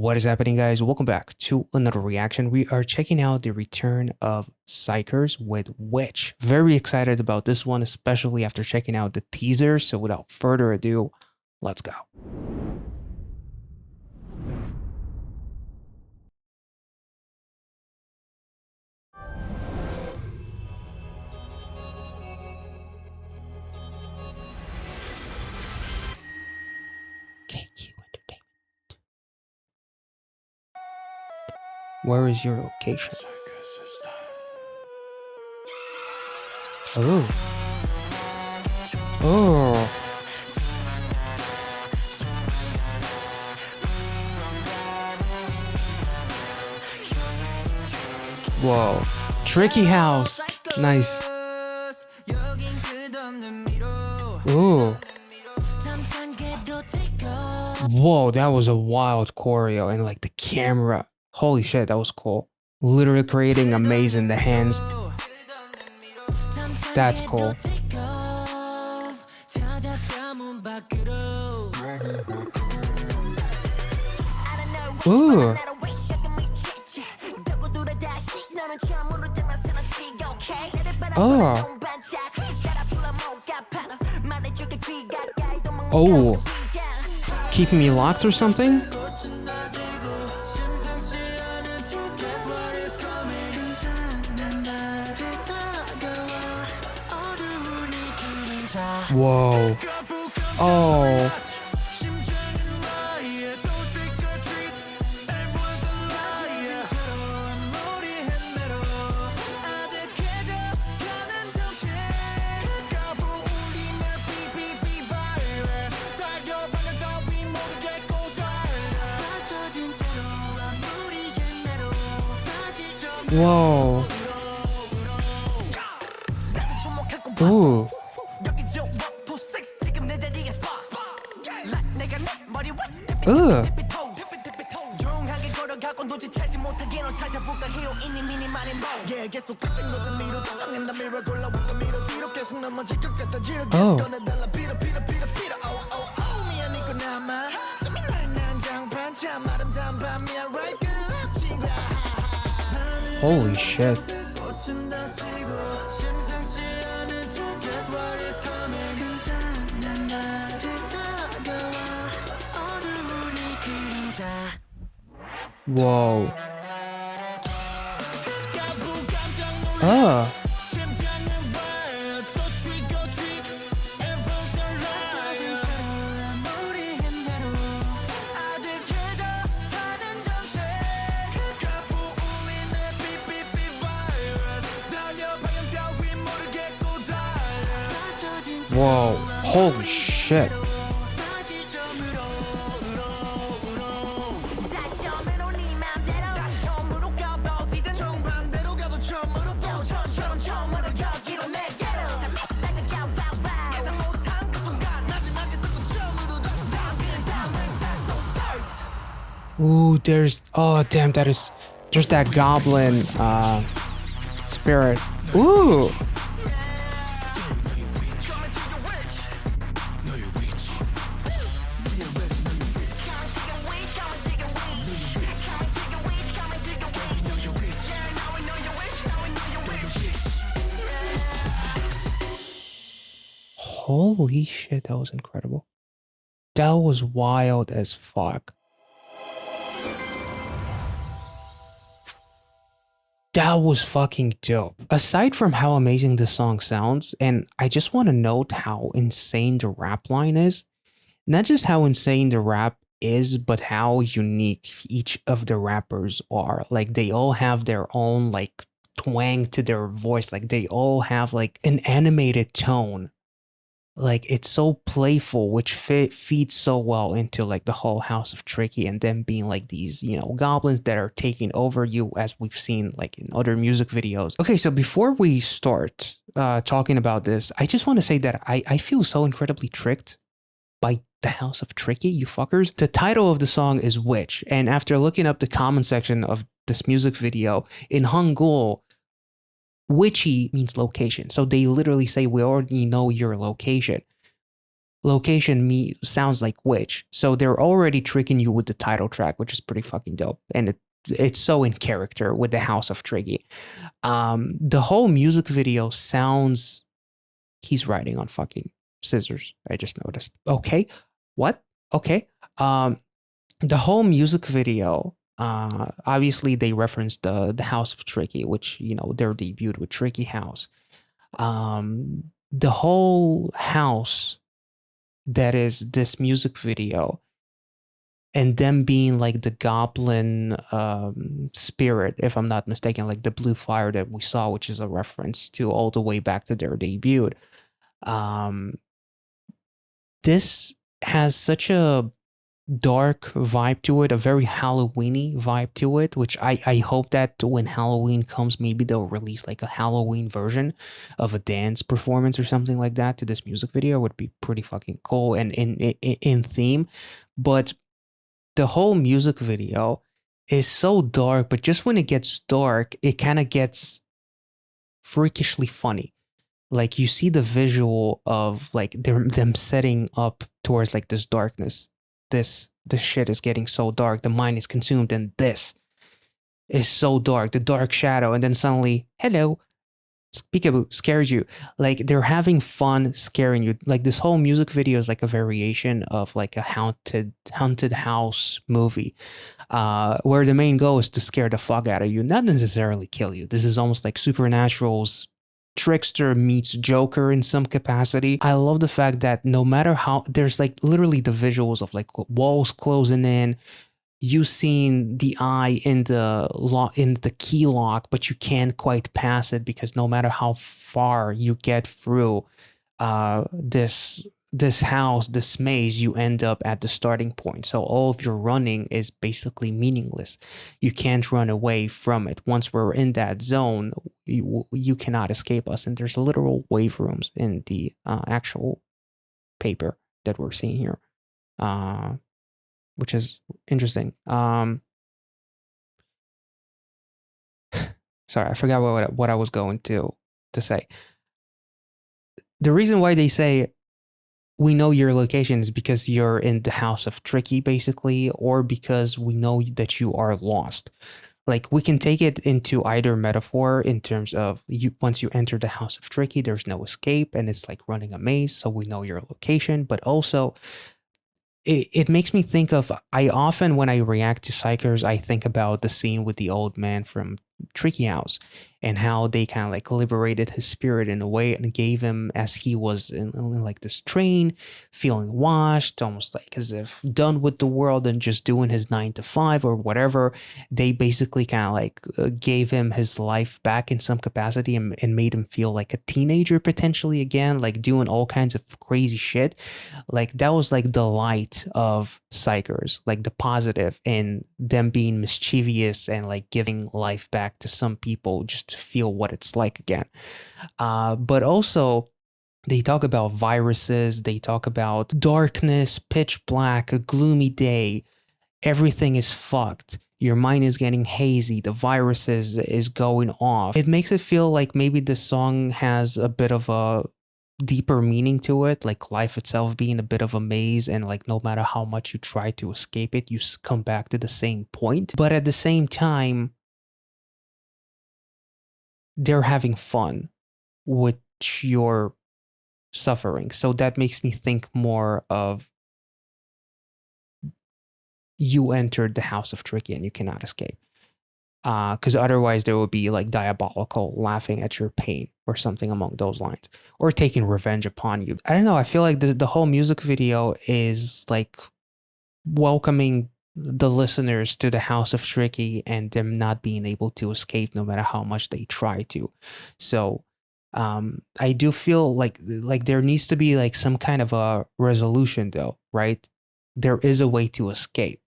What is happening, guys? Welcome back to another reaction. We are checking out the return of Xikers with Witch. Very excited about this one, especially after checking out the teaser. So without further ado, let's go. Where is your location? Oh. Oh. Whoa. Tricky house. Nice. Ooh. Whoa, that was a wild choreo, and like the camera. Holy shit, that was cool. Literally creating amazing the hands. That's cool. Ooh. Oh. Oh. Keeping me locked or something? Whoa. Oh. Whoa. Ooh. Ugh. Oh. Holy shit. Whoa. Whoa. Holy shit. Ooh, there's, oh damn, there's that goblin spirit. Ooh. Holy shit, that was incredible. That was wild as fuck. That was fucking dope. Aside from how amazing the song sounds, and I just want to note how insane the rap line is. Not just how insane the rap is, but how unique each of the rappers are. Like, they all have their own, like, twang to their voice. Like, they all have, like, an animated tone. Like, it's so playful, which feeds so well into like the whole house of Tricky, and them being like these, you know, goblins that are taking over you, as we've seen like in other music videos. Okay, so before we start talking about this, I just want to say that I feel so incredibly tricked by the house of Tricky, you fuckers. The title of the song is Witch, and after looking up the comment section of this music video, in Hangul, witchy means location. So they literally say, we already know your location. location me sounds like which. So they're already tricking you with the title track, which is pretty fucking dope. And it's so in character with the House of Tricky. The whole music video sounds he's riding on fucking scissors. I just noticed. Okay. What? Okay. The whole music video, obviously they referenced the House of Tricky, which, you know, their debut with Tricky House. The whole house that is this music video and them being like the goblin spirit, if I'm not mistaken, like the blue fire that we saw, which is a reference to all the way back to their debut. This has such a dark vibe to it, a very Halloweeny vibe to it, which I hope that when Halloween comes, maybe they'll release like a Halloween version of a dance performance or something like that to this music video. Would be pretty fucking cool and in theme. But the whole music video is so dark, but just when it gets dark, it kind of gets freakishly funny. Like you see the visual of like them setting up towards like this darkness. This shit is getting so dark. The mind is consumed, and this is so dark. The dark shadow, and then suddenly, hello, peekaboo, scares you. Like they're having fun scaring you. Like this whole music video is like a variation of like a haunted house movie, where the main goal is to scare the fuck out of you, not necessarily kill you. This is almost like Supernatural's trickster meets Joker in some capacity. I love the fact that no matter how there's like literally the visuals of like walls closing in, you seen the eye in the lock in the key lock, but you can't quite pass it because no matter how far you get through this house, this maze, you end up at the starting point. So all of your running is basically meaningless. You can't run away from it. Once we're in that zone, you cannot escape us. And there's literal wave rooms in the actual paper that we're seeing here, which is interesting. Sorry, I forgot what I was going to say. The reason why they say we know your location is because you're in the House of Tricky, basically, or because we know that you are lost. Like we can take it into either metaphor in terms of you once you enter the House of Tricky, there's no escape and it's like running a maze, so we know your location, but also it makes me think of I often when I react to xikers, I think about the scene with the old man from Tricky House and how they kind of like liberated his spirit in a way and gave him as he was in like this train, feeling washed, almost like as if done with the world and just doing his 9 to 5 or whatever. They basically kind of like gave him his life back in some capacity and made him feel like a teenager potentially again, like doing all kinds of crazy shit. Like that was like the light of xikers, like the positive in them being mischievous and like giving life back to some people just to feel what it's like again. But also they talk about viruses, they talk about darkness, pitch black, a gloomy day, everything is fucked. Your mind is getting hazy, the virus is going off. It makes it feel like maybe the song has a bit of a deeper meaning to it, like life itself being a bit of a maze and like no matter how much you try to escape it, you come back to the same point. But at the same time, they're having fun with your suffering. So that makes me think more of you entered the House of Tricky and you cannot escape. Because otherwise there would be like diabolical laughing at your pain or something along those lines, or taking revenge upon you. I don't know. I feel like the whole music video is like welcoming the listeners to the House of Tricky and them not being able to escape no matter how much they try to. So I do feel like there needs to be like some kind of a resolution though, right? There is a way to escape.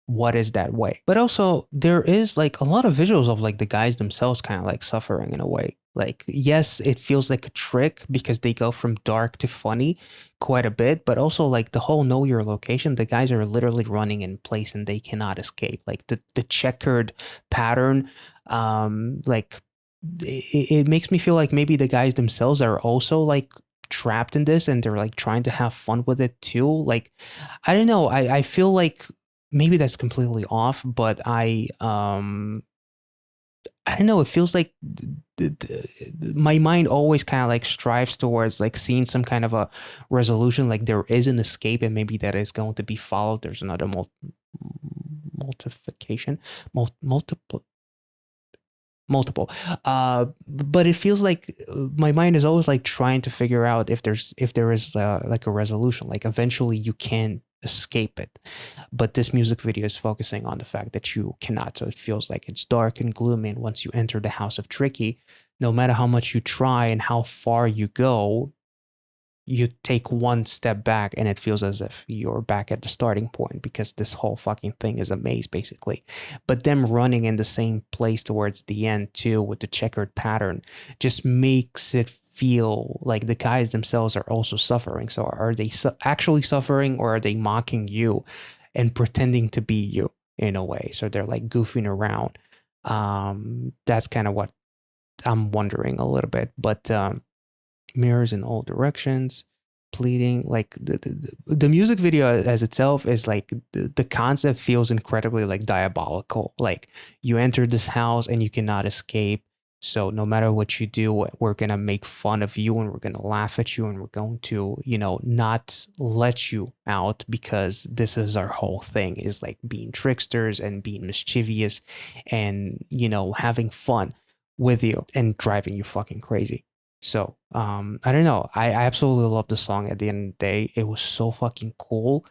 What is that way? But also there is like a lot of visuals of like the guys themselves kind of like suffering in a way. Like, yes, it feels like a trick because they go from dark to funny quite a bit, but also like the whole know your location, the guys are literally running in place and they cannot escape. Like the checkered pattern, like it makes me feel like maybe the guys themselves are also like trapped in this and they're like trying to have fun with it too. Like, I don't know. I feel like maybe that's completely off, but I don't know. It feels like my mind always kind of like strives towards like seeing some kind of a resolution. Like there is an escape, and maybe that is going to be followed. There's another multiplication, multiple, multiple. But it feels like my mind is always like trying to figure out if there is like a resolution. Like eventually you can escape it, but this music video is focusing on the fact that you cannot. So it feels like it's dark and gloomy, and once you enter the house of Tricky, no matter how much you try and how far you go, you take one step back and it feels as if you're back at the starting point, because this whole fucking thing is a maze basically. But them running in the same place towards the end too with the checkered pattern just makes it feel like the guys themselves are also suffering. So are they actually suffering, or are they mocking you and pretending to be you in a way? So they're like goofing around. That's kind of what I'm wondering a little bit. But mirrors in all directions, pleading. Like the music video as itself is like the concept feels incredibly like diabolical. Like you enter this house and you cannot escape. So no matter what you do, we're gonna make fun of you and we're gonna laugh at you and we're going to, you know, not let you out, because this is our whole thing, is like being tricksters and being mischievous and, you know, having fun with you and driving you fucking crazy. So, I don't know. I absolutely love the song at the end of the day. It was so fucking cool.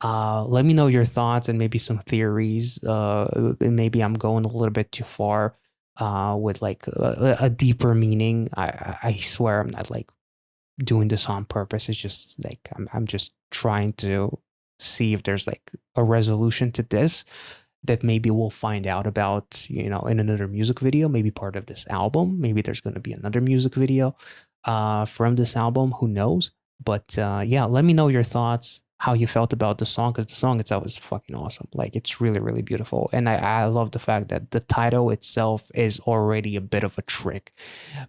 Let me know your thoughts and maybe some theories. And maybe I'm going a little bit too far, with like a deeper meaning. I swear I'm not like doing this on purpose. It's just like I'm just trying to see if there's like a resolution to this that maybe we'll find out about, you know, in another music video, maybe part of this album. Maybe there's going to be another music video from this album. Who knows? But yeah, let me know your thoughts, how you felt about the song, because the song itself is fucking awesome. Like it's really, really beautiful. And I love the fact that the title itself is already a bit of a trick,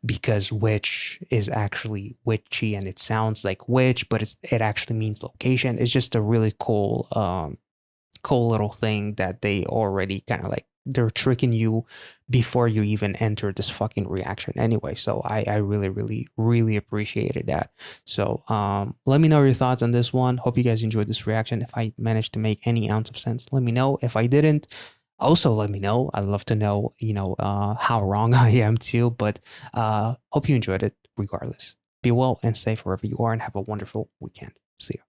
because witch is actually witchy and it sounds like witch, but it actually means location. It's just a really cool little thing that they already kind of like, they're tricking you before you even enter this fucking reaction anyway. So I really, really, really appreciated that. So let me know your thoughts on this one. Hope you guys enjoyed this reaction. If I managed to make any ounce of sense, let me know. If I didn't, also let me know. I'd love to know, you know, how wrong I am too. But hope you enjoyed it regardless. Be well and safe wherever you are, and have a wonderful weekend. See ya.